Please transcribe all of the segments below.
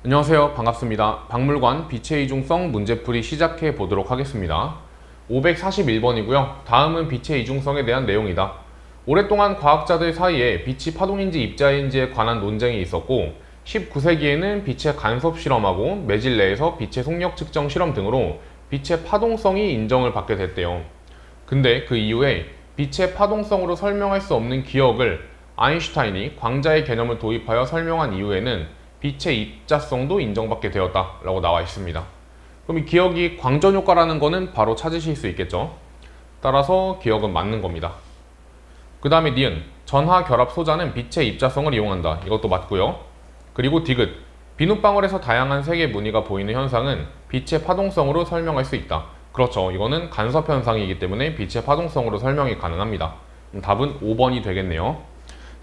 안녕하세요. 반갑습니다. 박물관 빛의 이중성 문제풀이 시작해 보도록 하겠습니다. 541번이고요. 다음은 빛의 이중성에 대한 내용이다. 오랫동안 과학자들 사이에 빛이 파동인지 입자인지에 관한 논쟁이 있었고 19세기에는 빛의 간섭 실험하고 매질 내에서 빛의 속력 측정 실험 등으로 빛의 파동성이 인정을 받게 됐대요. 근데 그 이후에 빛의 파동성으로 설명할 수 없는 기억을 아인슈타인이 광자의 개념을 도입하여 설명한 이후에는 빛의 입자성도 인정받게 되었다라고 나와 있습니다. 그럼 이 기억이 광전 효과라는 거는 바로 찾으실 수 있겠죠. 따라서 기억은 맞는 겁니다. 그 다음에 니은, 전하 결합 소자는 빛의 입자성을 이용한다. 이것도 맞고요. 그리고 디귿, 비눗방울에서 다양한 색의 무늬가 보이는 현상은 빛의 파동성으로 설명할 수 있다. 그렇죠. 이거는 간섭 현상이기 때문에 빛의 파동성으로 설명이 가능합니다. 답은 5번이 되겠네요.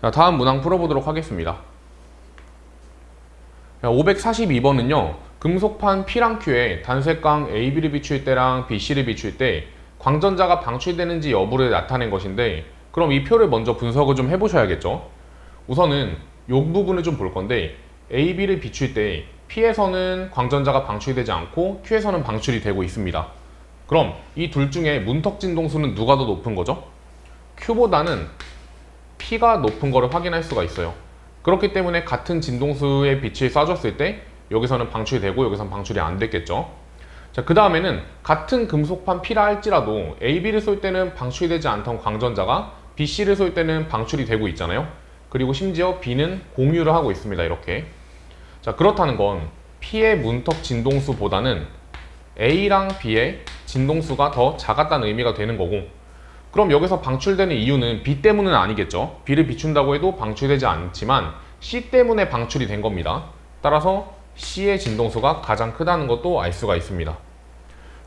자, 다음 문항 풀어보도록 하겠습니다. 542번은요. 금속판 P랑 Q에 단색광 AB를 비출 때랑 BC를 비출 때 광전자가 방출되는지 여부를 나타낸 것인데, 그럼 이 표를 먼저 분석을 좀 해보셔야겠죠. 우선은 요 부분을 좀 볼 건데, AB를 비출 때 P에서는 광전자가 방출되지 않고 Q에서는 방출이 되고 있습니다. 그럼 이 둘 중에 문턱 진동수는 누가 더 높은 거죠? Q보다는 P가 높은 거를 확인할 수가 있어요. 그렇기 때문에 같은 진동수의 빛을 쏴줬을 때 여기서는 방출되고 여기서는 방출이 안 됐겠죠. 자, 그 다음에는 같은 금속판 P라 할지라도 AB를 쏠 때는 방출되지 않던 광전자가 BC를 쏠 때는 방출이 되고 있잖아요. 그리고 심지어 B는 공유를 하고 있습니다. 이렇게. 자, 그렇다는 건 P의 문턱 진동수보다는 A랑 B의 진동수가 더 작았다는 의미가 되는 거고, 그럼 여기서 방출되는 이유는 B 때문은 아니겠죠. B를 비춘다고 해도 방출되지 않지만 C 때문에 방출이 된 겁니다. 따라서 C의 진동수가 가장 크다는 것도 알 수가 있습니다.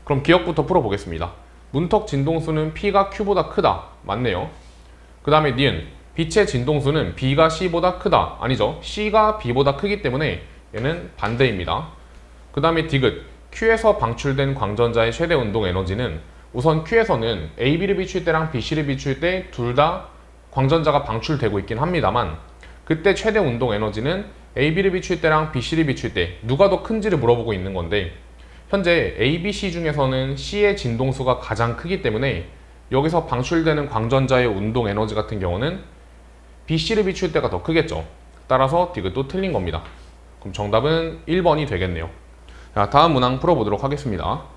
그럼 기억부터 풀어보겠습니다. 문턱 진동수는 P가 Q보다 크다. 맞네요. 그 다음에 니은, 빛의 진동수는 B가 C보다 크다. 아니죠. C가 B보다 크기 때문에 얘는 반대입니다. 그 다음에 디귿, Q에서 방출된 광전자의 최대 운동 에너지는 우선 Q에서는 AB를 비출 때랑 BC를 비출 때 둘 다 광전자가 방출되고 있긴 합니다만, 그때 최대 운동 에너지는 AB를 비출 때랑 BC를 비출 때 누가 더 큰지를 물어보고 있는 건데, 현재 A, B, C 중에서는 C의 진동수가 가장 크기 때문에 여기서 방출되는 광전자의 운동 에너지 같은 경우는 BC를 비출 때가 더 크겠죠. 따라서 디귿도 틀린 겁니다. 그럼 정답은 1번이 되겠네요. 자, 다음 문항 풀어보도록 하겠습니다.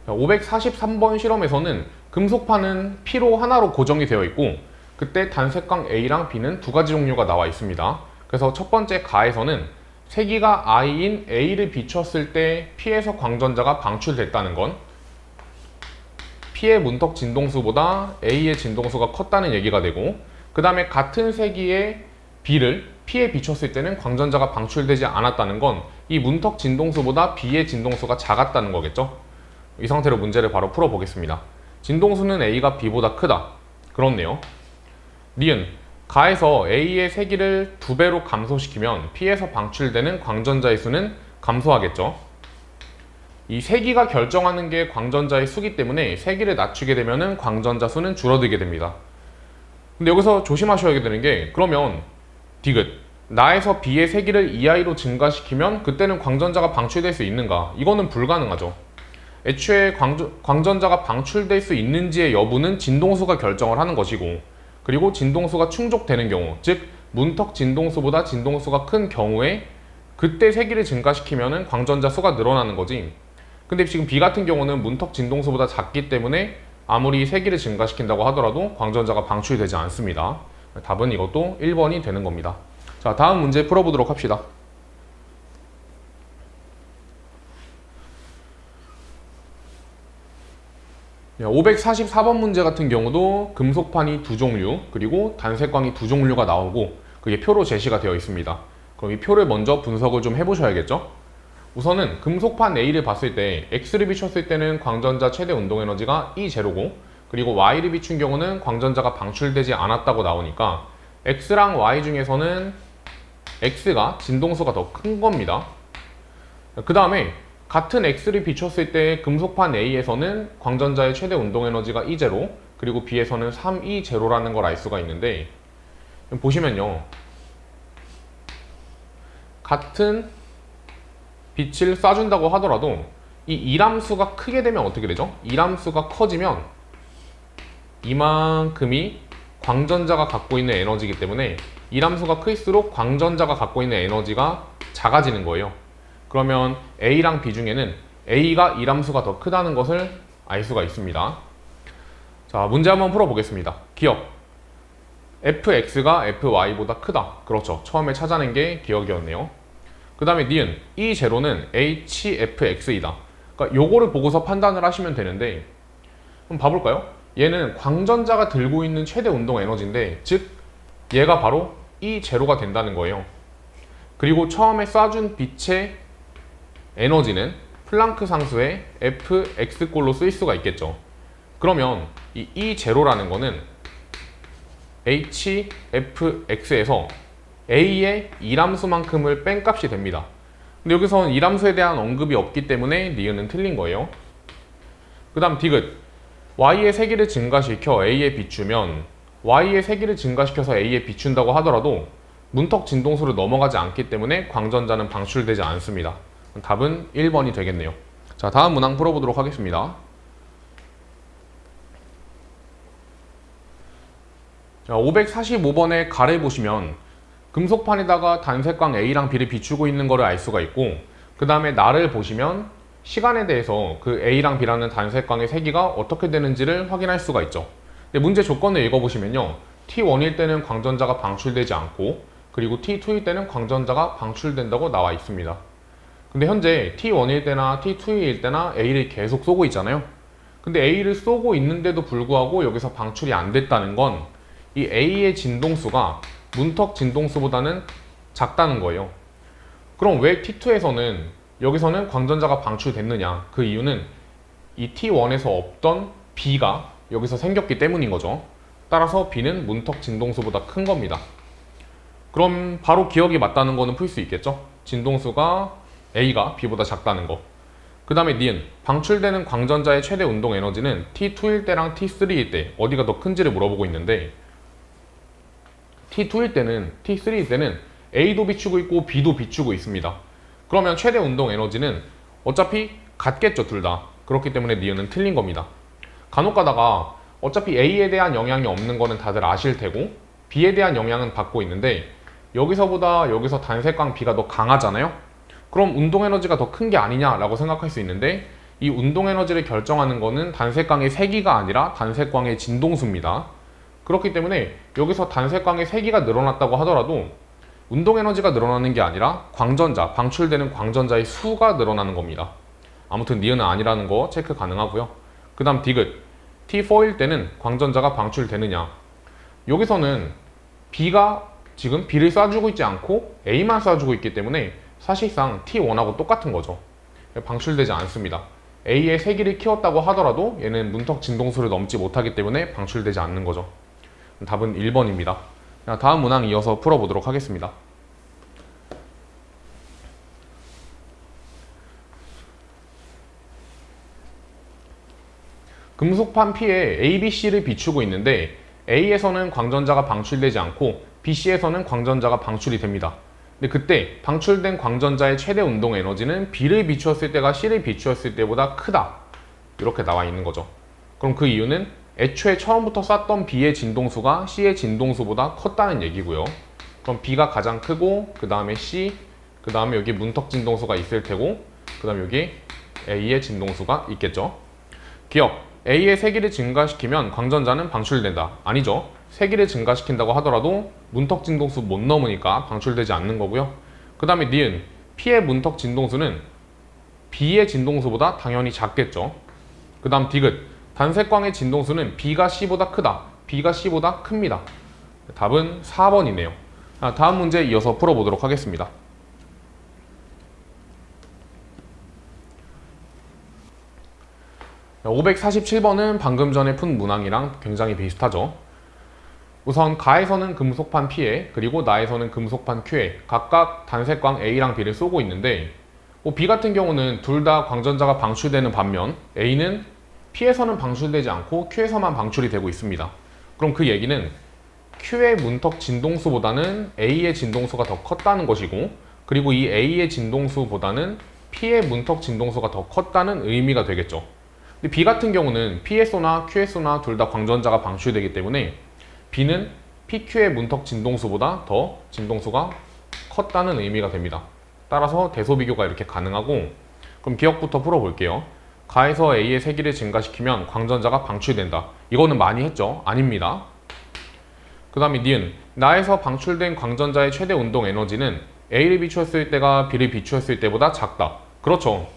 543번 실험에서는 금속판은 P로 하나로 고정이 되어 있고, 그때 단색광 A랑 B는 두 가지 종류가 나와 있습니다. 그래서 첫 번째 가에서는 세기가 I인 A를 비췄을 때 P에서 광전자가 방출됐다는 건 P의 문턱 진동수보다 A의 진동수가 컸다는 얘기가 되고, 그 다음에 같은 세기의 B를 P에 비췄을 때는 광전자가 방출되지 않았다는 건 이 문턱 진동수보다 B의 진동수가 작았다는 거겠죠. 이 상태로 문제를 바로 풀어보겠습니다. 진동수는 A가 B보다 크다. 그렇네요. 니은, 가에서 A의 세기를 2배로 감소시키면 P에서 방출되는 광전자의 수는 감소하겠죠. 이 세기가 결정하는 게 광전자의 수기 때문에 세기를 낮추게 되면 광전자 수는 줄어들게 됩니다. 근데 여기서 조심하셔야 되는 게, 그러면 디귿, 나에서 B의 세기를 2i로 증가시키면 그때는 광전자가 방출될 수 있는가? 이거는 불가능하죠. 애초에 광전자가 방출될 수 있는지의 여부는 진동수가 결정을 하는 것이고, 그리고 진동수가 충족되는 경우, 즉 문턱 진동수보다 진동수가 큰 경우에 그때 세기를 증가시키면 광전자 수가 늘어나는 거지. 근데 지금 B 같은 경우는 문턱 진동수보다 작기 때문에 아무리 세기를 증가시킨다고 하더라도 광전자가 방출되지 않습니다. 답은 이것도 1번이 되는 겁니다. 자, 다음 문제 풀어보도록 합시다. 544번 문제 같은 경우도 금속판이 두 종류, 그리고 단색광이 두 종류가 나오고 그게 표로 제시가 되어 있습니다. 그럼 이 표를 먼저 분석을 좀 해보셔야겠죠? 우선은 금속판 A를 봤을 때 X를 비췄을 때는 광전자 최대 운동 에너지가 E0고, 그리고 Y를 비춘 경우는 광전자가 방출되지 않았다고 나오니까 X랑 Y 중에서는 X가 진동수가 더 큰 겁니다. 그 다음에 같은 X를 비췄을 때 금속판 A에서는 광전자의 최대 운동 에너지가 E0, 그리고 B에서는 3E0라는 걸 알 수가 있는데, 보시면요, 같은 빛을 쏴준다고 하더라도 이 이람수가 크게 되면 어떻게 되죠? 이람수가 커지면 이만큼이 광전자가 갖고 있는 에너지이기 때문에 이람수가 클수록 광전자가 갖고 있는 에너지가 작아지는 거예요. 그러면 A랑 B 중에는 A가 이람수가 더 크다는 것을 알 수가 있습니다. 자, 문제 한번 풀어보겠습니다. 기억. fx가 fy보다 크다. 그렇죠. 처음에 찾아낸 게 기억이었네요. 그 다음에 니은 E0는 hfx이다. 그러니까 요거를 보고서 판단을 하시면 되는데, 한번 봐볼까요? 얘는 광전자가 들고 있는 최대 운동 에너지인데, 즉 얘가 바로 E0가 된다는 거예요. 그리고 처음에 쏴준 빛의 에너지는 플랑크 상수의 fx꼴로 쓰일 수가 있겠죠. 그러면 이 E0라는 거는 hfx에서 a의 이람수만큼을 뺀 값이 됩니다. 근데 여기서는 이람수에 대한 언급이 없기 때문에 니은은 틀린 거예요. 그 다음 디귿. y의 세기를 증가시켜 a에 비추면 y의 세기를 증가시켜서 a에 비춘다고 하더라도 문턱 진동수를 넘어가지 않기 때문에 광전자는 방출되지 않습니다. 답은 1번이 되겠네요. 자, 다음 문항 풀어보도록 하겠습니다. 자, 545번의 가를 보시면 금속판에다가 단색광 A랑 B를 비추고 있는 거를 알 수가 있고, 그 다음에 날을 보시면 시간에 대해서 그 A랑 B라는 단색광의 세기가 어떻게 되는지를 확인할 수가 있죠. 근데 문제 조건을 읽어보시면요, T1일 때는 광전자가 방출되지 않고, 그리고 T2일 때는 광전자가 방출된다고 나와 있습니다. 근데 현재 T1일 때나 T2일 때나 A를 계속 쏘고 있잖아요. 근데 A를 쏘고 있는데도 불구하고 여기서 방출이 안 됐다는 건 이 A의 진동수가 문턱 진동수보다는 작다는 거예요. 그럼 왜 T2에서는 여기서는 광전자가 방출됐느냐? 그 이유는 이 T1에서 없던 B가 여기서 생겼기 때문인 거죠. 따라서 B는 문턱 진동수보다 큰 겁니다. 그럼 바로 기억이 맞다는 거는 풀 수 있겠죠? 진동수가 A가 B보다 작다는 거. 그 다음에 니은 방출되는 광전자의 최대 운동 에너지는 T2일 때랑 T3일 때 어디가 더 큰지를 물어보고 있는데, T2일 때는, T3일 때는 A도 비추고 있고 B도 비추고 있습니다. 그러면 최대 운동 에너지는 어차피 같겠죠, 둘 다. 그렇기 때문에 니은은 틀린 겁니다. 간혹 가다가 어차피 A에 대한 영향이 없는 거는 다들 아실 테고 B에 대한 영향은 받고 있는데, 여기서보다 여기서 단색광 B가 더 강하잖아요? 그럼 운동 에너지가 더 큰 게 아니냐라고 생각할 수 있는데, 이 운동 에너지를 결정하는 거는 단색광의 세기가 아니라 단색광의 진동수입니다. 그렇기 때문에 여기서 단색광의 세기가 늘어났다고 하더라도 운동 에너지가 늘어나는 게 아니라 광전자, 방출되는 광전자의 수가 늘어나는 겁니다. 아무튼 니은은 아니라는 거 체크 가능하고요. 그 다음 디귿. T4일 때는 광전자가 방출되느냐? 여기서는 B가 지금 B를 쏴주고 있지 않고 A만 쏴주고 있기 때문에 사실상 T1하고 똑같은 거죠. 방출되지 않습니다. A의 세기를 키웠다고 하더라도 얘는 문턱 진동수를 넘지 못하기 때문에 방출되지 않는 거죠. 답은 1번입니다. 다음 문항 이어서 풀어보도록 하겠습니다. 금속판 P에 A, B, C를 비추고 있는데 A에서는 광전자가 방출되지 않고 B, C에서는 광전자가 방출이 됩니다. 근데 그때 방출된 광전자의 최대 운동 에너지는 B를 비추었을 때가 C를 비추었을 때보다 크다. 이렇게 나와 있는 거죠. 그럼 그 이유는 애초에 처음부터 쐈던 B의 진동수가 C의 진동수보다 컸다는 얘기고요. 그럼 B가 가장 크고, 그 다음에 C, 그 다음에 여기 문턱 진동수가 있을 테고, 그 다음에 여기 A의 진동수가 있겠죠. 기억, A의 세기를 증가시키면 광전자는 방출된다. 아니죠. 세기를 증가시킨다고 하더라도 문턱 진동수 못 넘으니까 방출되지 않는 거고요. 그 다음에 니은, P의 문턱 진동수는 B의 진동수보다 당연히 작겠죠. 그 다음 디귿, 단색광의 진동수는 B가 C보다 크다. B가 C보다 큽니다. 답은 4번이네요. 다음 문제 이어서 풀어보도록 하겠습니다. 자, 547번은 방금 전에 푼 문항이랑 굉장히 비슷하죠. 우선 가에서는 금속판 P에, 그리고 나에서는 금속판 Q에 각각 단색광 A랑 B를 쏘고 있는데, B 같은 경우는 둘 다 광전자가 방출되는 반면 A는 P에서는 방출되지 않고 Q에서만 방출이 되고 있습니다. 그럼 그 얘기는 Q의 문턱 진동수보다는 A의 진동수가 더 컸다는 것이고, 그리고 이 A의 진동수보다는 P의 문턱 진동수가 더 컸다는 의미가 되겠죠. 근데 B 같은 경우는 P에서나 Q에서나 둘 다 광전자가 방출되기 때문에 B는 PQ의 문턱 진동수보다 더 진동수가 컸다는 의미가 됩니다. 따라서 대소 비교가 이렇게 가능하고, 그럼 기억부터 풀어볼게요. 가에서 A의 세기를 증가시키면 광전자가 방출된다. 이거는 많이 했죠? 아닙니다. 그 다음에 니은, 나에서 방출된 광전자의 최대 운동 에너지는 A를 비추었을 때가 B를 비추었을 때보다 작다. 그렇죠.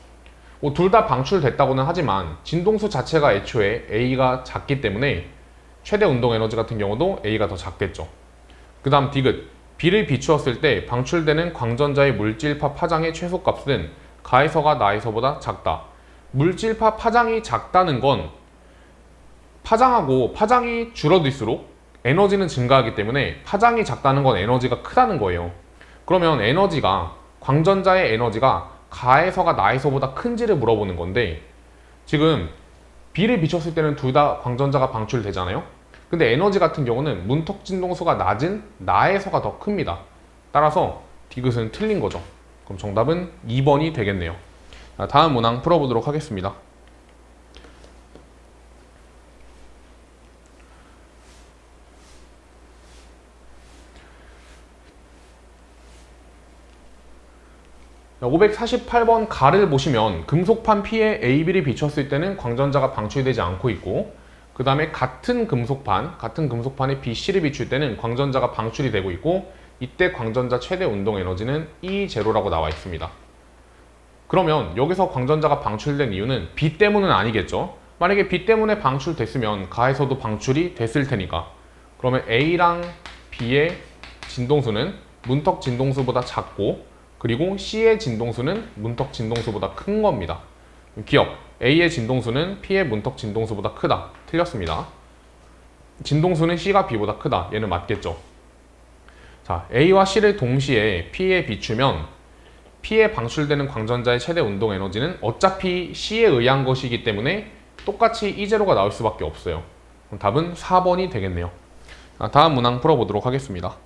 둘 다 방출됐다고는 하지만 진동수 자체가 애초에 A가 작기 때문에 최대 운동 에너지 같은 경우도 A가 더 작겠죠. 그 다음 디귿, B를 비추었을 때 방출되는 광전자의 물질파 파장의 최소값은 가에서가 나에서보다 작다. 물질파 파장이 작다는 건 파장이 줄어들수록 에너지는 증가하기 때문에 파장이 작다는 건 에너지가 크다는 거예요. 그러면 광전자의 에너지가 가에서가 나에서보다 큰지를 물어보는 건데, 지금 B를 비췄을 때는 둘 다 광전자가 방출되잖아요. 근데 에너지 같은 경우는 문턱 진동수가 낮은 나에서가 더 큽니다. 따라서 디귿은 틀린 거죠. 그럼 정답은 2번이 되겠네요. 다음 문항 풀어보도록 하겠습니다. 자, 548번 가를 보시면 금속판 P에 AB를 비췄을 때는 광전자가 방출되지 않고 있고, 그 다음에 같은 금속판에 BC를 비출 때는 광전자가 방출이 되고 있고, 이때 광전자 최대 운동 에너지는 E0라고 나와 있습니다. 그러면 여기서 광전자가 방출된 이유는 B 때문은 아니겠죠? 만약에 B 때문에 방출됐으면 가에서도 방출이 됐을 테니까. 그러면 A랑 B의 진동수는 문턱 진동수보다 작고, 그리고 C의 진동수는 문턱 진동수보다 큰 겁니다. 기억, A의 진동수는 P의 문턱 진동수보다 크다. 틀렸습니다. 진동수는 C가 B보다 크다. 얘는 맞겠죠. 자, A와 C를 동시에 P에 비추면 P에 방출되는 광전자의 최대 운동 에너지는 어차피 C에 의한 것이기 때문에 똑같이 E0가 나올 수밖에 없어요. 그럼 답은 4번이 되겠네요. 다음 문항 풀어보도록 하겠습니다.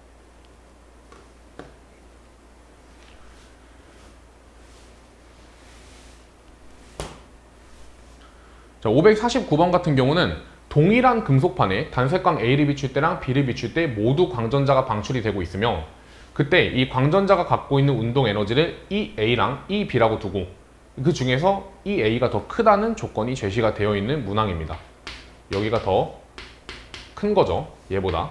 자, 549번 같은 경우는 동일한 금속판에 단색광 A를 비출 때랑 B를 비출 때 모두 광전자가 방출이 되고 있으며, 그때 이 광전자가 갖고 있는 운동 에너지를 EA랑 EB라고 두고 그 중에서 EA가 더 크다는 조건이 제시가 되어 있는 문항입니다. 여기가 더 큰 거죠, 얘보다.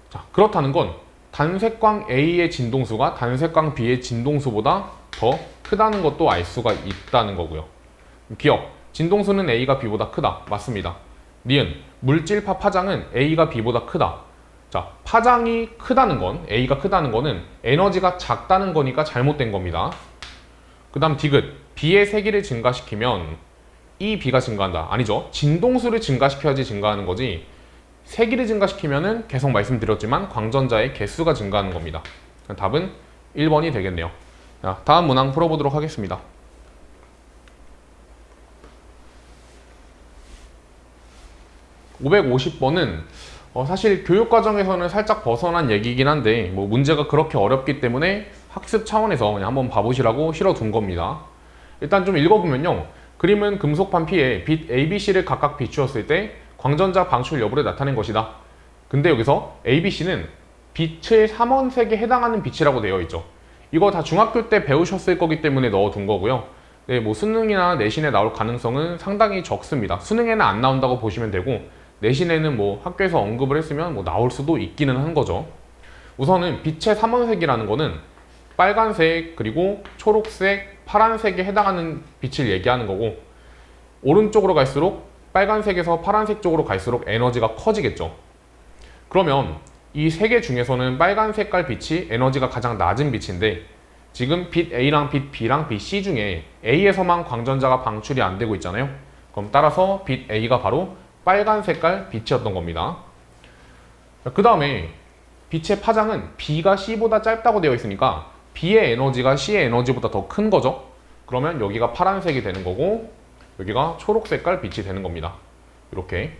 자, 그렇다는 건 단색광 A의 진동수가 단색광 B의 진동수보다 더 크다는 것도 알 수가 있다는 거고요. 기억, 진동수는 A가 B보다 크다. 맞습니다. 니은, 물질파 파장은 A가 B보다 크다. 자, 파장이 크다는 건, A가 크다는 거는 에너지가 작다는 거니까 잘못된 겁니다. 그 다음 디귿, B의 세기를 증가시키면 이 B가 증가한다. 아니죠. 진동수를 증가시켜야지 증가하는 거지, 세기를 증가시키면은 계속 말씀드렸지만 광전자의 개수가 증가하는 겁니다. 답은 1번이 되겠네요. 자, 다음 문항 풀어보도록 하겠습니다. (550번은) 사실 교육과정에서는 살짝 벗어난 얘기이긴 한데 문제가 그렇게 어렵기 때문에 학습 차원에서 그냥 한번 봐보시라고 실어둔 겁니다. 일단 좀 읽어보면요, 그림은 금속판 P에 빛 ABC를 각각 비추었을 때 광전자 방출 여부를 나타낸 것이다. 근데 여기서 ABC는 빛의 3원색에 해당하는 빛이라고 되어 있죠. 이거 다 중학교 때 배우셨을 거기 때문에 넣어둔 거고요. 네, 수능이나 내신에 나올 가능성은 상당히 적습니다. 수능에는 안 나온다고 보시면 되고, 내신에는 학교에서 언급을 했으면 나올 수도 있기는 한 거죠. 우선은 빛의 3원색이라는 거는 빨간색, 그리고 초록색, 파란색에 해당하는 빛을 얘기하는 거고, 오른쪽으로 갈수록 빨간색에서 파란색 쪽으로 갈수록 에너지가 커지겠죠. 그러면 이 세 개 중에서는 빨간 색깔 빛이 에너지가 가장 낮은 빛인데, 지금 빛 A랑 빛 B랑 빛 C 중에 A에서만 광전자가 방출이 안 되고 있잖아요. 그럼 따라서 빛 A가 바로 빨간 색깔 빛이었던 겁니다. 그 다음에 빛의 파장은 B가 C보다 짧다고 되어 있으니까 B의 에너지가 C의 에너지보다 더 큰 거죠. 그러면 여기가 파란색이 되는 거고 여기가 초록 색깔 빛이 되는 겁니다. 이렇게.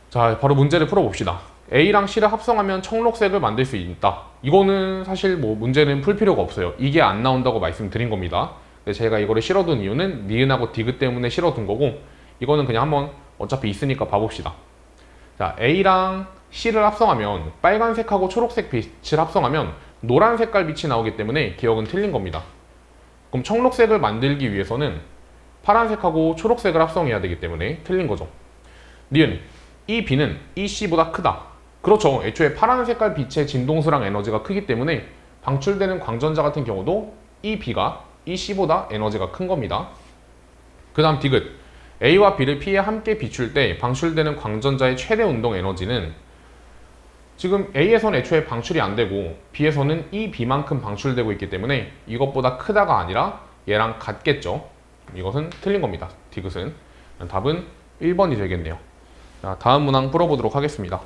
자, 바로 문제를 풀어봅시다. A랑 C를 합성하면 청록색을 만들 수 있다. 이거는 사실 뭐 문제는 풀 필요가 없어요. 이게 안 나온다고 말씀드린 겁니다. 근데 제가 이거를 실어둔 이유는 니은하고 디귿 때문에 실어둔 거고 이거는 그냥 한번 어차피 있으니까 봐봅시다. 자, A랑 C를 합성하면 빨간색하고 초록색 빛을 합성하면 노란 색깔 빛이 나오기 때문에 기억은 틀린 겁니다. 그럼 청록색을 만들기 위해서는 파란색하고 초록색을 합성해야 되기 때문에 틀린 거죠. 니은, 이 B는 이 C보다 크다. 그렇죠. 애초에 파란 색깔 빛의 진동수랑 에너지가 크기 때문에 방출되는 광전자 같은 경우도 이 B가 이 C보다 에너지가 큰 겁니다. 그 다음 디귿, A와 B를 P에 함께 비출 때 방출되는 광전자의 최대 운동 에너지는 지금 A에서는 애초에 방출이 안 되고 B에서는 이 B만큼 방출되고 있기 때문에 이것보다 크다가 아니라 얘랑 같겠죠. 이것은 틀린 겁니다. 디귿은. 답은 1번이 되겠네요. 자, 다음 문항 풀어보도록 하겠습니다.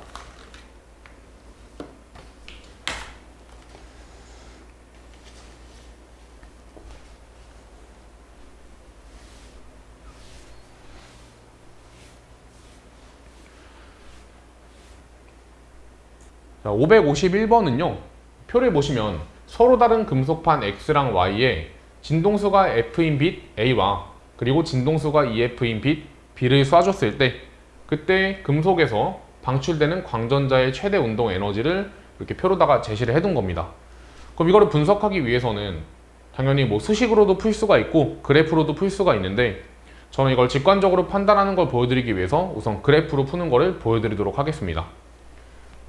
자, 551번은요. 표를 보시면 서로 다른 금속판 X랑 Y에 진동수가 F인 빛 A와 그리고 진동수가 EF인 빛 B를 쏴줬을 때 그때 금속에서 방출되는 광전자의 최대 운동 에너지를 이렇게 표로다가 제시를 해둔 겁니다. 그럼 이거를 분석하기 위해서는 당연히 뭐 수식으로도 풀 수가 있고 그래프로도 풀 수가 있는데 저는 이걸 직관적으로 판단하는 걸 보여드리기 위해서 우선 그래프로 푸는 거를 보여드리도록 하겠습니다.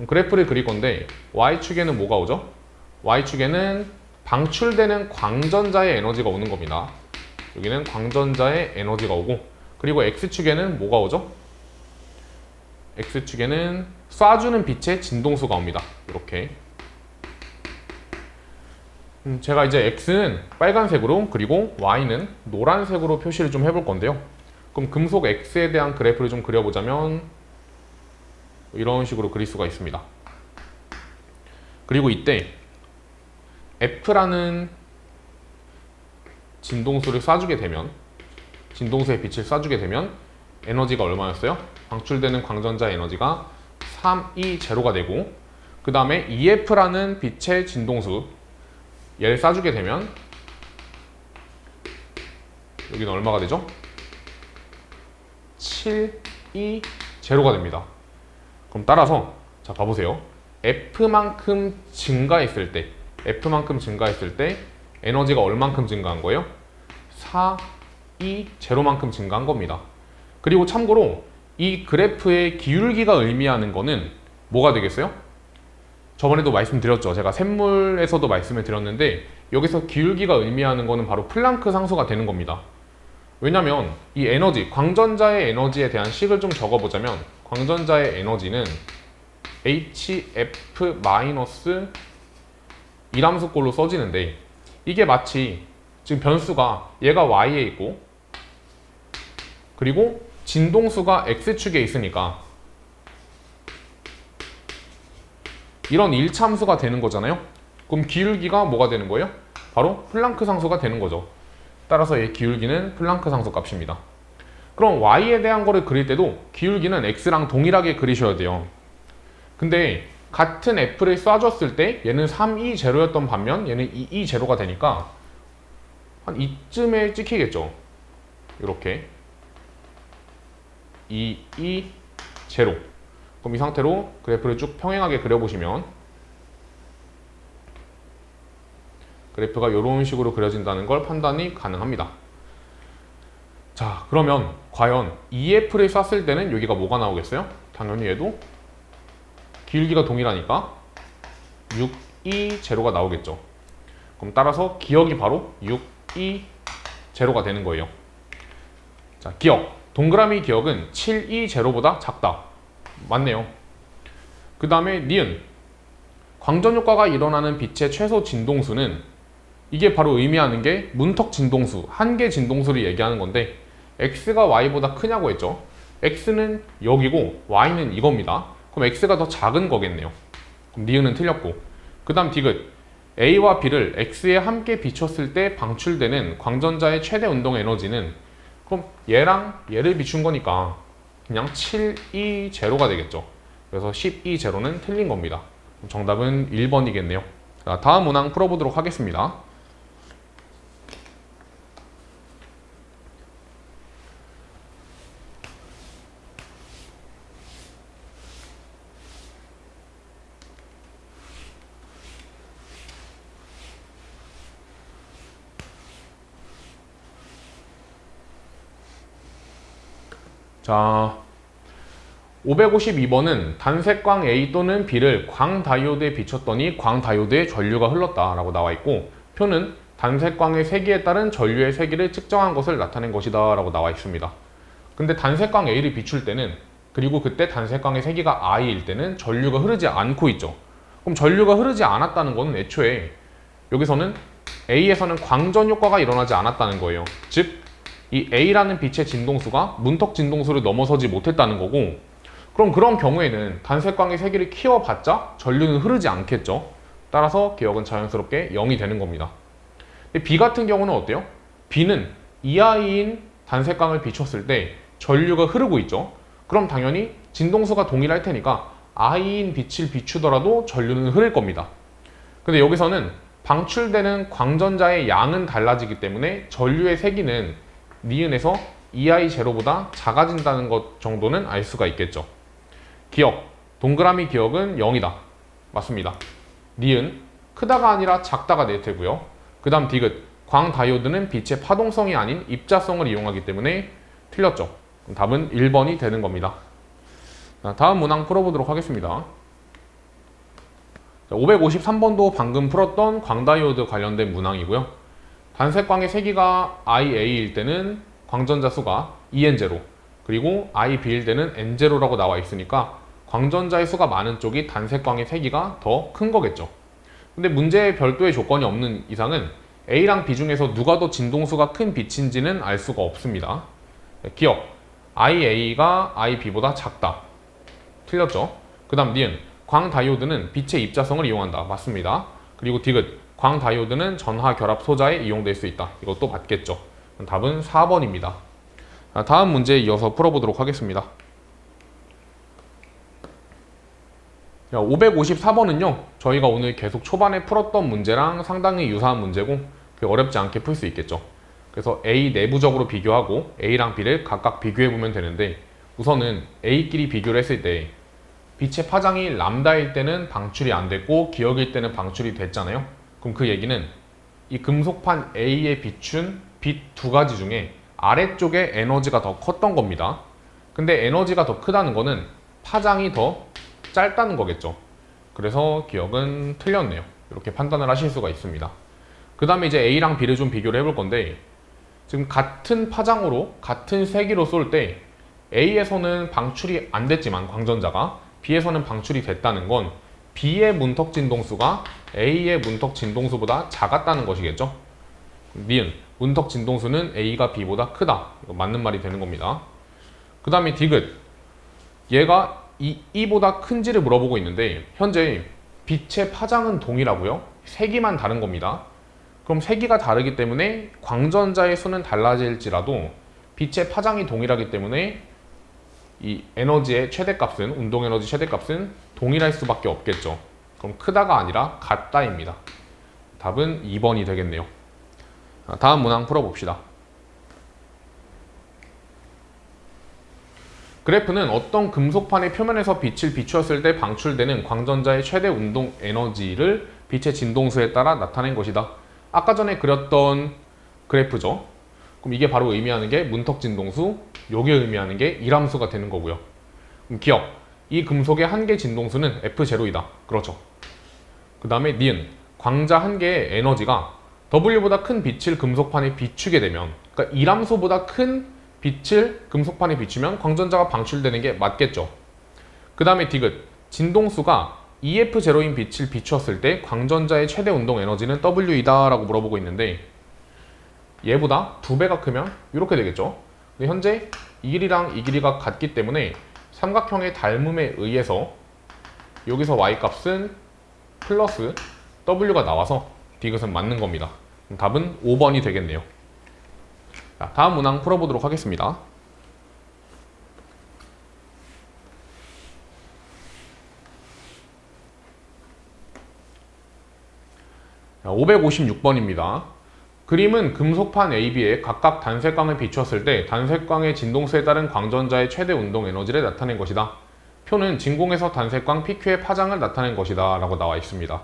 그래프를 그릴 건데 Y축에는 뭐가 오죠? Y축에는 방출되는 광전자의 에너지가 오는 겁니다. 여기는 광전자의 에너지가 오고 그리고 X축에는 뭐가 오죠? X축에는 쏴주는 빛의 진동수가 옵니다. 이렇게. 제가 이제 X는 빨간색으로 그리고 Y는 노란색으로 표시를 좀 해볼 건데요. 그럼 금속 X에 대한 그래프를 좀 그려보자면 이런 식으로 그릴 수가 있습니다. 그리고 이때 F라는 진동수를 쏴주게 되면 진동수의 빛을 쏴주게 되면 에너지가 얼마였어요? 방출되는 광전자 에너지가 320가 되고 그 다음에 EF라는 빛의 진동수 얘를 쏴주게 되면 여기는 얼마가 되죠? 720가 됩니다. 그럼 따라서 자 봐보세요. F만큼 증가했을 때 에너지가 얼만큼 증가한 거예요? 420만큼 증가한 겁니다. 그리고 참고로 이 그래프의 기울기가 의미하는 거는 뭐가 되겠어요? 저번에도 말씀드렸죠. 제가 샘물에서도 말씀을 드렸는데 여기서 기울기가 의미하는 거는 바로 플랑크 상수가 되는 겁니다. 왜냐면 이 에너지, 광전자의 에너지에 대한 식을 좀 적어보자면 광전자의 에너지는 HF- 이람수꼴로 써지는데 이게 마치 지금 변수가 얘가 Y에 있고 그리고 진동수가 X축에 있으니까 이런 일참수가 되는 거잖아요. 그럼 기울기가 뭐가 되는 거예요? 바로 플랑크 상수가 되는 거죠. 따라서 이 기울기는 플랑크 상수 값입니다. 그럼 Y에 대한 거를 그릴 때도 기울기는 X랑 동일하게 그리셔야 돼요. 근데 같은 F를 쏴줬을 때 얘는 320였던 반면 얘는 220가 되니까 한 이쯤에 찍히겠죠. 이렇게 220. 그럼 이 상태로 그래프를 쭉 평행하게 그려보시면 그래프가 이런 식으로 그려진다는 걸 판단이 가능합니다. 자, 그러면 과연 EF를 쐈을 때는 여기가 뭐가 나오겠어요? 당연히 얘도 기울기가 동일하니까 620가 나오겠죠. 그럼 따라서 기억이 바로 620가 되는 거예요. 자, 기억. 동그라미 기억은 720보다 작다. 맞네요. 그 다음에 니은. 광전 효과가 일어나는 빛의 최소 진동수는 이게 바로 의미하는 게 문턱 진동수, 한계 진동수를 얘기하는 건데 X가 Y보다 크냐고 했죠. X는 여기고 Y는 이겁니다. 그럼 X가 더 작은 거겠네요. 그럼 니은은 틀렸고 그 다음 디귿. A와 B를 X에 함께 비췄을 때 방출되는 광전자의 최대 운동 에너지는, 그럼 얘랑 얘를 비춘 거니까 그냥 7E0가 되겠죠. 그래서 10E0는 틀린 겁니다. 정답은 1번이겠네요. 자, 다음 문항 풀어보도록 하겠습니다. 자, 552번은 단색광 A 또는 B를 광다이오드에 비췄더니 광다이오드에 전류가 흘렀다라고 나와 있고, 표는 단색광의 세기에 따른 전류의 세기를 측정한 것을 나타낸 것이다 라고 나와 있습니다. 근데 단색광 A를 비출 때는, 그리고 그때 단색광의 세기가 I일 때는 전류가 흐르지 않고 있죠. 그럼 전류가 흐르지 않았다는 것은 애초에 여기서는 A에서는 광전 효과가 일어나지 않았다는 거예요. 즉, 이 A라는 빛의 진동수가 문턱 진동수를 넘어서지 못했다는 거고, 그럼 그런 경우에는 단색광의 세기를 키워봤자 전류는 흐르지 않겠죠. 따라서 기억은 자연스럽게 0이 되는 겁니다. 근데 B 같은 경우는 어때요? B는 이하이인 단색광을 비췄을 때 전류가 흐르고 있죠. 그럼 당연히 진동수가 동일할 테니까 I인 빛을 비추더라도 전류는 흐를 겁니다. 근데 여기서는 방출되는 광전자의 양은 달라지기 때문에 전류의 세기는 니은에서 EI0보다 작아진다는 것 정도는 알 수가 있겠죠. 기억, 동그라미 기억은 0이다. 맞습니다. 니은, 크다가 아니라 작다가 될 테고요. 그 다음 디귿, 광다이오드는 빛의 파동성이 아닌 입자성을 이용하기 때문에 틀렸죠. 답은 1번이 되는 겁니다. 자, 다음 문항 풀어보도록 하겠습니다. 553번도 방금 풀었던 광다이오드 관련된 문항이고요. 단색광의 세기가 IA일 때는 광전자 수가 EN0, 그리고 IB일 때는 N0라고 나와 있으니까 광전자의 수가 많은 쪽이 단색광의 세기가 더 큰 거겠죠. 근데 문제에 별도의 조건이 없는 이상은 A랑 B 중에서 누가 더 진동수가 큰 빛인지는 알 수가 없습니다. 기억, IA가 IB보다 작다. 틀렸죠? 그 다음 니은, 광다이오드는 빛의 입자성을 이용한다. 맞습니다. 그리고 디귿, 광다이오드는 전하 결합 소자에 이용될 수 있다. 이것도 맞겠죠. 답은 4번입니다. 다음 문제에 이어서 풀어보도록 하겠습니다. 554번은요, 저희가 오늘 계속 초반에 풀었던 문제랑 상당히 유사한 문제고 어렵지 않게 풀 수 있겠죠. 그래서 A 내부적으로 비교하고 A랑 B를 각각 비교해보면 되는데, 우선은 A끼리 비교를 했을 때 빛의 파장이 람다일 때는 방출이 안 됐고 기억일 때는 방출이 됐잖아요. 그럼 그 얘기는 이 금속판 A에 비춘 빛 두 가지 중에 아래쪽에 에너지가 더 컸던 겁니다. 근데 에너지가 더 크다는 거는 파장이 더 짧다는 거겠죠. 그래서 기억은 틀렸네요. 이렇게 판단을 하실 수가 있습니다. 그 다음에 이제 A랑 B를 좀 비교를 해볼 건데, 지금 같은 파장으로 같은 세기로 쏠 때 A에서는 방출이 안 됐지만 광전자가 B에서는 방출이 됐다는 건 B의 문턱 진동수가 A의 문턱 진동수보다 작았다는 것이겠죠. 니은, 문턱 진동수는 A가 B보다 크다. 이거 맞는 말이 되는 겁니다. 그 다음에 디귿, 얘가 E보다 큰지를 물어보고 있는데 현재 빛의 파장은 동일하고요. 세기만 다른 겁니다. 그럼 세기가 다르기 때문에 광전자의 수는 달라질지라도 빛의 파장이 동일하기 때문에 이 에너지의 최대값은, 운동 에너지 최대값은 동일할 수밖에 없겠죠. 그럼 크다가 아니라 같다입니다. 답은 2번이 되겠네요. 다음 문항 풀어봅시다. 그래프는 어떤 금속판의 표면에서 빛을 비추었을 때 방출되는 광전자의 최대 운동 에너지를 빛의 진동수에 따라 나타낸 것이다. 아까 전에 그렸던 그래프죠. 그럼 이게 바로 의미하는 게 문턱 진동수, 요게 의미하는 게 이람수가 되는 거고요. 그럼 기억, 이 금속의 한 개 진동수는 F0이다. 그렇죠. 그 다음에 니은, 광자 한 개의 에너지가 W보다 큰 빛을 금속판에 비추게 되면, 그러니까 이람수보다 큰 빛을 금속판에 비추면 광전자가 방출되는 게 맞겠죠. 그 다음에 디귿, 진동수가 EF0인 빛을 비추었을 때 광전자의 최대 운동 에너지는 W이다 라고 물어보고 있는데, 얘보다 2배가 크면 이렇게 되겠죠. 근데 현재 이 길이랑 이 길이가 같기 때문에 삼각형의 닮음에 의해서 여기서 Y값은 플러스 W가 나와서 디귿은 맞는 겁니다. 그럼 답은 5번이 되겠네요. 자, 다음 문항 풀어보도록 하겠습니다. 556번입니다. 그림은 금속판 AB에 각각 단색광을 비추었을 때 단색광의 진동수에 따른 광전자의 최대 운동 에너지를 나타낸 것이다. 표는 진공에서 단색광 PQ의 파장을 나타낸 것이다 라고 나와 있습니다.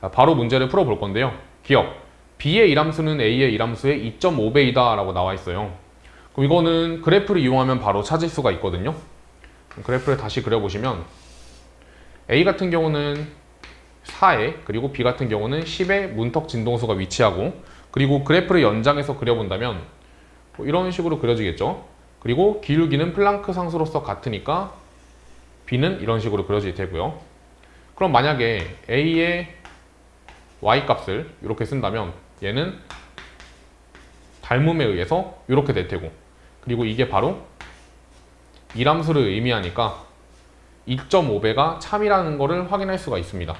자, 바로 문제를 풀어볼 건데요. 기억, B의 일함수는 A의 일함수의 2.5배이다 라고 나와 있어요. 그럼 이거는 그래프를 이용하면 바로 찾을 수가 있거든요. 그래프를 다시 그려보시면 A 같은 경우는 4에 그리고 B 같은 경우는 10의 문턱 진동수가 위치하고, 그리고 그래프를 연장해서 그려본다면 뭐 이런 식으로 그려지겠죠. 그리고 기울기는 플랑크 상수로서 같으니까 B는 이런 식으로 그려질 테고요. 그럼 만약에 A의 Y값을 이렇게 쓴다면 얘는 닮음에 의해서 이렇게 될 테고, 그리고 이게 바로 일함수를 의미하니까 2.5배가 참이라는 것을 확인할 수가 있습니다.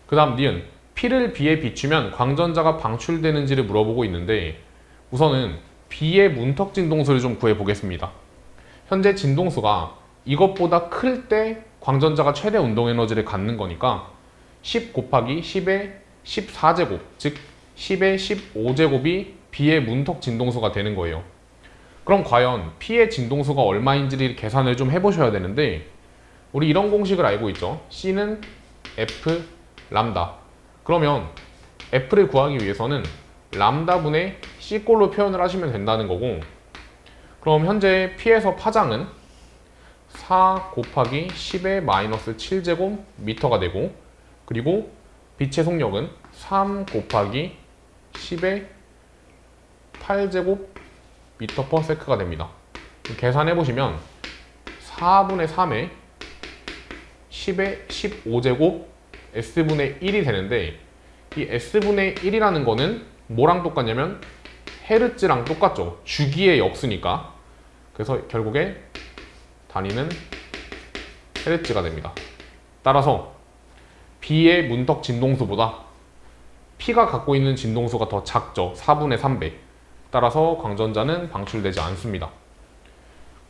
그 다음 니은, P를 B에 비추면 광전자가 방출되는지를 물어보고 있는데, 우선은 B의 문턱 진동수를 좀 구해보겠습니다. 현재 진동수가 이것보다 클 때 광전자가 최대 운동 에너지를 갖는 거니까 10 곱하기 10의 14제곱, 즉 10의 15제곱이 B의 문턱 진동수가 되는 거예요. 그럼 과연 P의 진동수가 얼마인지를 계산을 좀 해보셔야 되는데, 우리 이런 공식을 알고 있죠. C는 F 람다. 그러면 F를 구하기 위해서는 람다분의 C꼴로 표현을 하시면 된다는 거고, 그럼 현재 P에서 파장은 4 곱하기 10의 마이너스 7제곱 미터가 되고, 그리고 빛의 속력은 3 곱하기 10의 8제곱 미터 퍼 세크가 됩니다. 계산해 보시면 4분의 3에 10의 15제곱 S분의 1이 되는데, 이 S분의 1이라는 거는 뭐랑 똑같냐면 헤르츠랑 똑같죠. 주기의 역수니까. 그래서 결국에 단위는 헤르츠가 됩니다. 따라서 B의 문턱 진동수보다 P가 갖고 있는 진동수가 더 작죠. 4분의 3배. 따라서 광전자는 방출되지 않습니다.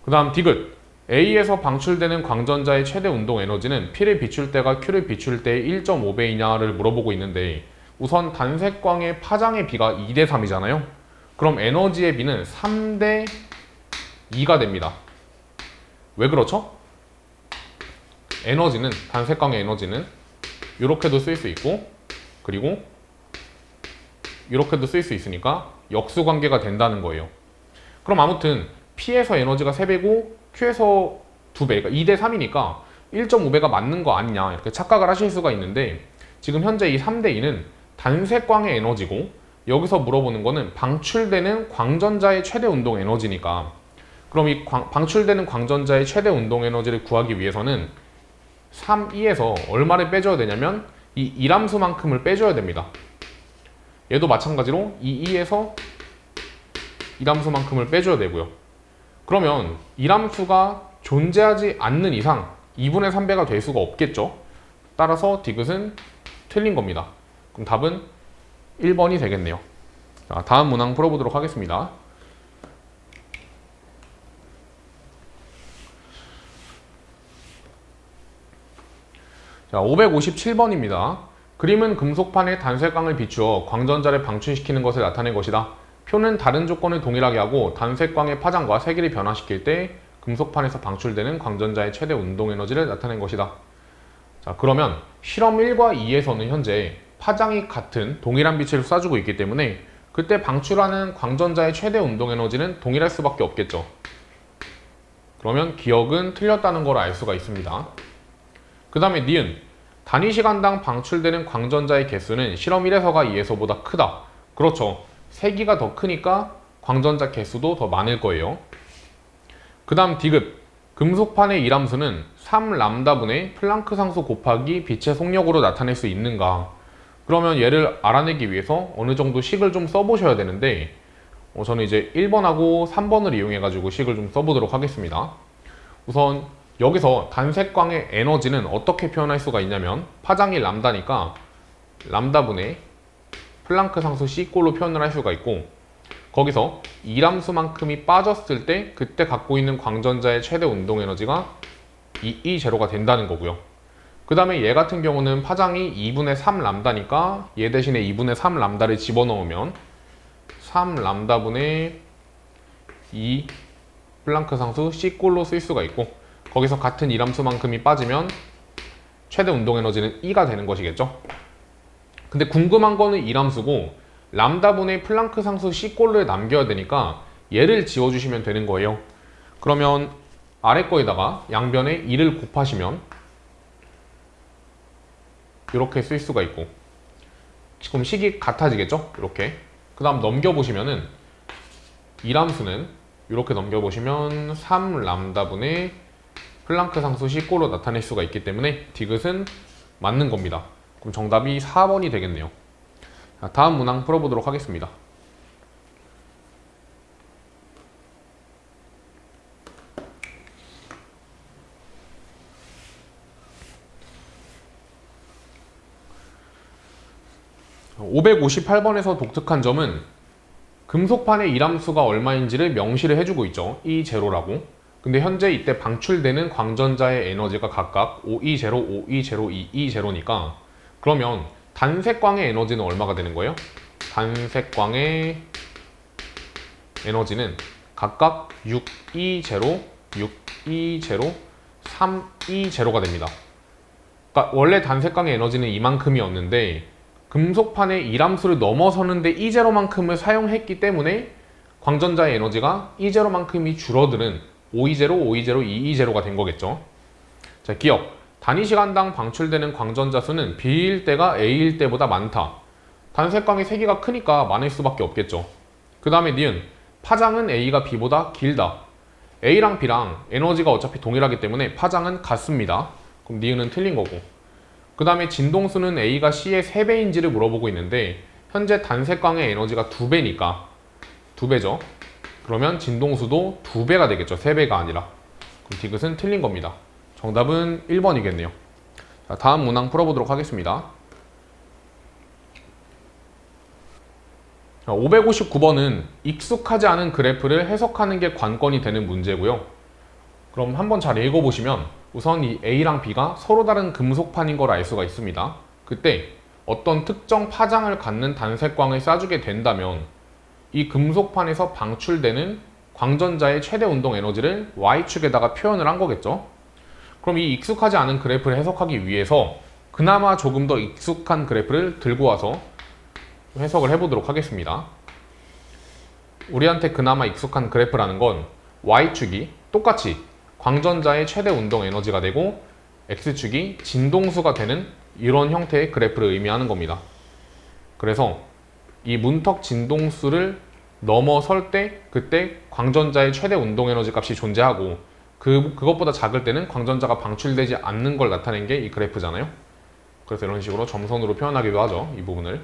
그 다음 디귿, A에서 방출되는 광전자의 최대 운동 에너지는 P를 비출 때가 Q를 비출 때의 1.5배이냐를 물어보고 있는데, 우선 단색광의 파장의 비가 2대 3이잖아요. 그럼 에너지의 비는 3대 2가 됩니다. 왜 그렇죠? 에너지는, 단색광의 에너지는 이렇게도 쓸 수 있고, 그리고 이렇게도 쓸 수 있으니까 역수관계가 된다는 거예요. 그럼 아무튼 P에서 에너지가 3배고 Q에서 2배, 그러니까 2대 3이니까 1.5배가 맞는 거 아니냐 이렇게 착각을 하실 수가 있는데, 지금 현재 이 3대 2는 단색광의 에너지고, 여기서 물어보는 거는 방출되는 광전자의 최대 운동 에너지니까, 그럼 이 방출되는 광전자의 최대 운동 에너지를 구하기 위해서는 3,2에서 얼마를 빼줘야 되냐면 이 일함수만큼을 빼줘야 됩니다. 얘도 마찬가지로 이 2에서 일함수만큼을 빼줘야 되고요. 그러면 일함수가 존재하지 않는 이상 2분의 3배가 될 수가 없겠죠. 따라서 디귿은 틀린 겁니다. 그럼 답은 1번이 되겠네요. 자, 다음 문항 풀어보도록 하겠습니다. 자, 557번입니다. 그림은 금속판에 단색광을 비추어 광전자를 방출시키는 것을 나타낸 것이다. 표는 다른 조건을 동일하게 하고 단색광의 파장과 세기를 변화시킬 때 금속판에서 방출되는 광전자의 최대 운동 에너지를 나타낸 것이다. 자, 그러면 실험 1과 2에서는 현재 파장이 같은 동일한 빛을 쏴주고 있기 때문에 그때 방출하는 광전자의 최대 운동 에너지는 동일할 수밖에 없겠죠. 그러면 기억은 틀렸다는 걸 알 수가 있습니다. 그 다음에 니은, 단위 시간당 방출되는 광전자의 개수는 실험 1에서가 2에서보다 크다. 그렇죠. 세기가 더 크니까 광전자 개수도 더 많을 거예요. 그 다음 디귿, 금속판의 일함수는 3람다분의 플랑크 상수 곱하기 빛의 속력으로 나타낼 수 있는가? 그러면 얘를 알아내기 위해서 어느 정도 식을 좀 써보셔야 되는데, 저는 이제 1번하고 3번을 이용해 가지고 식을 좀 써보도록 하겠습니다. 우선 여기서 단색광의 에너지는 어떻게 표현할 수가 있냐면, 파장이 람다니까 람다분의 플랑크 상수 C꼴로 표현을 할 수가 있고, 거기서 이람수만큼이 빠졌을 때 그때 갖고 있는 광전자의 최대 운동 에너지가 2E0가 된다는 거고요. 그 다음에 얘 같은 경우는 파장이 2분의 3 람다니까 얘 대신에 2분의 3 람다를 집어넣으면 3 람다분의 2 플랑크 상수 C꼴로 쓸 수가 있고, 거기서 같은 이람수만큼이 빠지면 최대 운동 에너지는 E가 되는 것이겠죠. 근데 궁금한 거는 이람수고 람다분의 플랑크 상수 C꼴을 남겨야 되니까 얘를 지워주시면 되는 거예요. 그러면 아래 거에다가 양변에 2를 곱하시면 이렇게 쓸 수가 있고, 지금 식이 같아지겠죠? 이렇게. 그 다음 넘겨보시면은 이람수는 이렇게 넘겨보시면 3 람다분의 플랑크 상수 C꼴로 나타낼 수가 있기 때문에 디귿은 맞는 겁니다. 그럼 정답이 4번이 되겠네요. 자, 다음 문항 풀어보도록 하겠습니다. (558번에서) 독특한 점은 금속판의 이람수가 얼마인지를 명시를 해주고 있죠. E0라고. 근데 현재 이때 방출되는 광전자의 에너지가 각각 5E0, 5E0, 2E0니까 그러면 단색광의 에너지는 얼마가 되는 거예요? 단색광의 에너지는 각각 6E0, 6E0, 3E0가 됩니다. 그러니까 원래 단색광의 에너지는 이만큼이었는데 금속판의 이람수를 넘어서는데 E0만큼을 사용했기 때문에 광전자의 에너지가 E0만큼이 줄어드는 5E0, 5E0, 2E0가 된 거겠죠. 자, 기억. 단위 시간당 방출되는 광전자 수는 B일 때가 A일 때보다 많다. 단색광의 세기가 크니까 많을 수밖에 없겠죠. 그 다음에 니은. 파장은 A가 B보다 길다. A랑 B랑 에너지가 어차피 동일하기 때문에 파장은 같습니다. 그럼 니은은 틀린 거고. 그 다음에 진동수는 A가 C의 3배인지를 물어보고 있는데 현재 단색광의 에너지가 2배니까 2배죠. 그러면 진동수도 2배가 되겠죠. 3배가 아니라. 그럼 디귿은 틀린 겁니다. 정답은 1번이겠네요. 자, 다음 문항 풀어보도록 하겠습니다. 559번은 익숙하지 않은 그래프를 해석하는 게 관건이 되는 문제고요. 그럼 한번 잘 읽어보시면 우선 이 A랑 B가 서로 다른 금속판인 걸 알 수가 있습니다. 그때 어떤 특정 파장을 갖는 단색광을 쏴주게 된다면 이 금속판에서 방출되는 광전자의 최대 운동 에너지를 Y축에다가 표현을 한 거겠죠. 그럼 이 익숙하지 않은 그래프를 해석하기 위해서 그나마 조금 더 익숙한 그래프를 들고 와서 해석을 해보도록 하겠습니다. 우리한테 그나마 익숙한 그래프라는 건 Y축이 똑같이 광전자의 최대 운동 에너지가 되고 X축이 진동수가 되는 이런 형태의 그래프를 의미하는 겁니다. 그래서 이 문턱 진동수를 넘어설 때 그때 광전자의 최대 운동 에너지 값이 존재하고 그것보다 작을 때는 광전자가 방출되지 않는 걸 나타낸 게 이 그래프잖아요. 그래서 이런 식으로 점선으로 표현하기도 하죠. 이 부분을.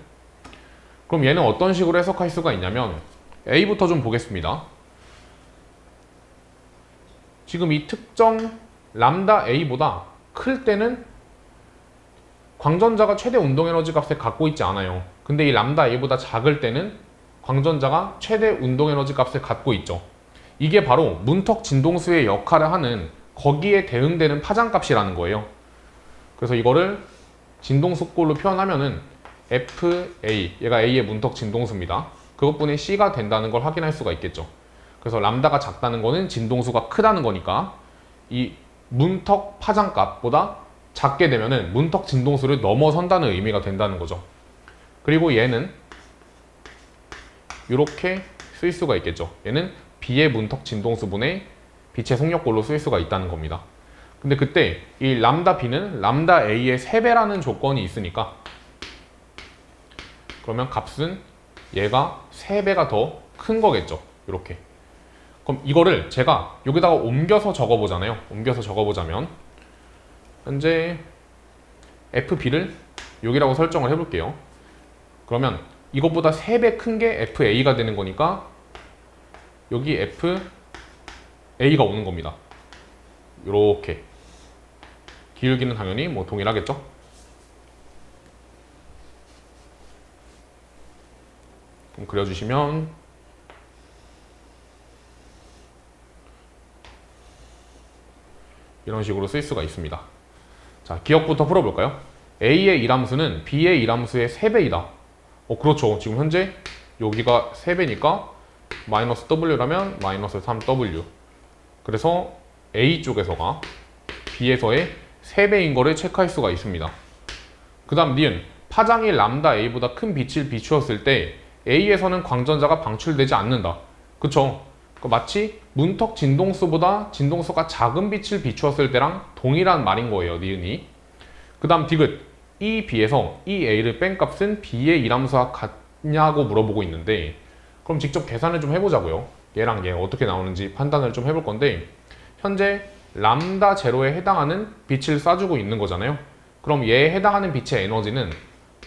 그럼 얘는 어떤 식으로 해석할 수가 있냐면 A부터 좀 보겠습니다. 지금 이 특정 람다 A보다 클 때는 광전자가 최대 운동 에너지 값을 갖고 있지 않아요. 근데 이 람다 A보다 작을 때는 광전자가 최대 운동 에너지 값을 갖고 있죠. 이게 바로 문턱 진동수의 역할을 하는 거기에 대응되는 파장값이라는 거예요. 그래서 이거를 진동수꼴로 표현하면은 FA, 얘가 A의 문턱 진동수입니다. 그것분의 C가 된다는 걸 확인할 수가 있겠죠. 그래서 람다가 작다는 거는 진동수가 크다는 거니까 이 문턱 파장값보다 작게 되면은 문턱 진동수를 넘어선다는 의미가 된다는 거죠. 그리고 얘는 이렇게 쓸 수가 있겠죠. 얘는 B의 문턱 진동수분의 빛의 속력꼴로 쓸 수가 있다는 겁니다. 근데 그때 이 람다 B는 람다 A의 3배라는 조건이 있으니까 그러면 값은 얘가 3배가 더 큰 거겠죠. 이렇게. 그럼 이거를 제가 여기다가 옮겨서 적어보잖아요. 옮겨서 적어보자면 현재 FB를 여기라고 설정을 해볼게요. 그러면 이것보다 3배 큰 게 FA가 되는 거니까 여기 FA가 오는 겁니다. 이렇게. 기울기는 당연히 뭐 동일하겠죠. 그럼 그려주시면 이런 식으로 쓸 수가 있습니다. 자, 기억부터 풀어볼까요? A의 이함수는 B의 이함수의 3배이다. 그렇죠. 지금 현재 여기가 3배니까 마이너스 W라면 마이너스 3W. 그래서 A 쪽에서가 B에서의 3배인 거를 체크할 수가 있습니다. 그 다음 니은 파장이 람다 A보다 큰 빛을 비추었을 때 A에서는 광전자가 방출되지 않는다. 그쵸? 마치 문턱 진동수보다 진동수가 작은 빛을 비추었을 때랑 동일한 말인 거예요. 니은이. 그 다음 디귿 이 B에서 이 A를 뺀 값은 B의 이함수와 같냐고 물어보고 있는데 그럼 직접 계산을 좀 해보자고요. 얘랑 얘 어떻게 나오는지 판단을 좀 해볼 건데 현재 람다 제로에 해당하는 빛을 쏴주고 있는 거잖아요. 그럼 얘에 해당하는 빛의 에너지는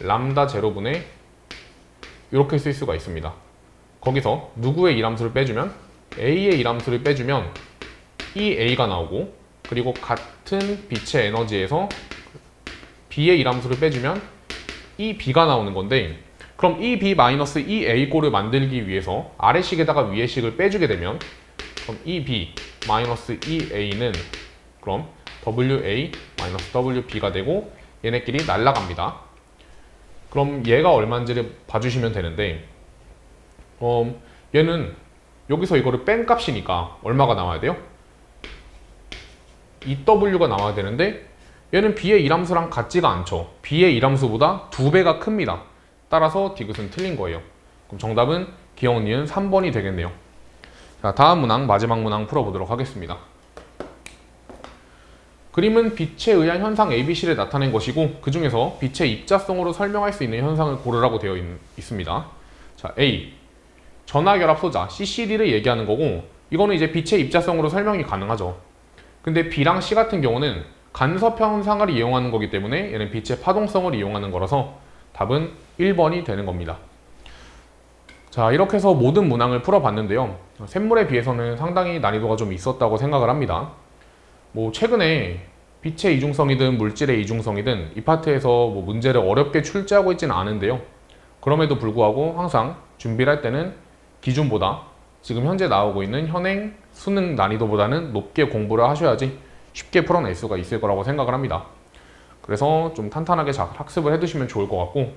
람다 제로분의 이렇게 쓸 수가 있습니다. 거기서 누구의 이함수를 빼주면 A의 이함수를 빼주면 이 A가 나오고 그리고 같은 빛의 에너지에서 B의 이함수를 빼주면 이 B가 나오는 건데 그럼 이 B 마이너스 이 A 꼴을 만들기 위해서 아래 식에다가 위에 식을 빼주게 되면 그럼 이 B 마이너스 이 A는 그럼 WA 마이너스 WB가 되고 얘네끼리 날아갑니다. 그럼 얘가 얼마인지를 봐주시면 되는데 얘는 여기서 이거를 뺀 값이니까 얼마가 나와야 돼요? 2W가 나와야 되는데 얘는 B의 이함수랑 같지가 않죠. B의 이함수보다 2배가 큽니다. 따라서 디귿은 틀린 거예요. 그럼 정답은 기억 니은 3번이 되겠네요. 자, 다음 문항 마지막 문항 풀어보도록 하겠습니다. 그림은 빛에 의한 현상 ABC를 나타낸 것이고 그 중에서 빛의 입자성으로 설명할 수 있는 현상을 고르라고 되어 있습니다. 자, A. 전하결합 소자 CCD를 얘기하는 거고 이거는 이제 빛의 입자성으로 설명이 가능하죠. 근데 B랑 C 같은 경우는 간섭 현상을 이용하는 거기 때문에 얘는 빛의 파동성을 이용하는 거라서 답은 1번이 되는 겁니다. 자, 이렇게 해서 모든 문항을 풀어봤는데요. 샘물에 비해서는 상당히 난이도가 좀 있었다고 생각을 합니다. 최근에 빛의 이중성이든 물질의 이중성이든 이 파트에서 문제를 어렵게 출제하고 있지는 않은데요. 그럼에도 불구하고 항상 준비를 할 때는 기준보다 지금 현재 나오고 있는 현행 수능 난이도보다는 높게 공부를 하셔야지 쉽게 풀어낼 수가 있을 거라고 생각을 합니다. 그래서 좀 탄탄하게 잘 학습을 해두시면 좋을 것 같고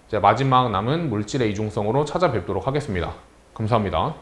이제 마지막 남은 물질의 이중성으로 찾아뵙도록 하겠습니다. 감사합니다.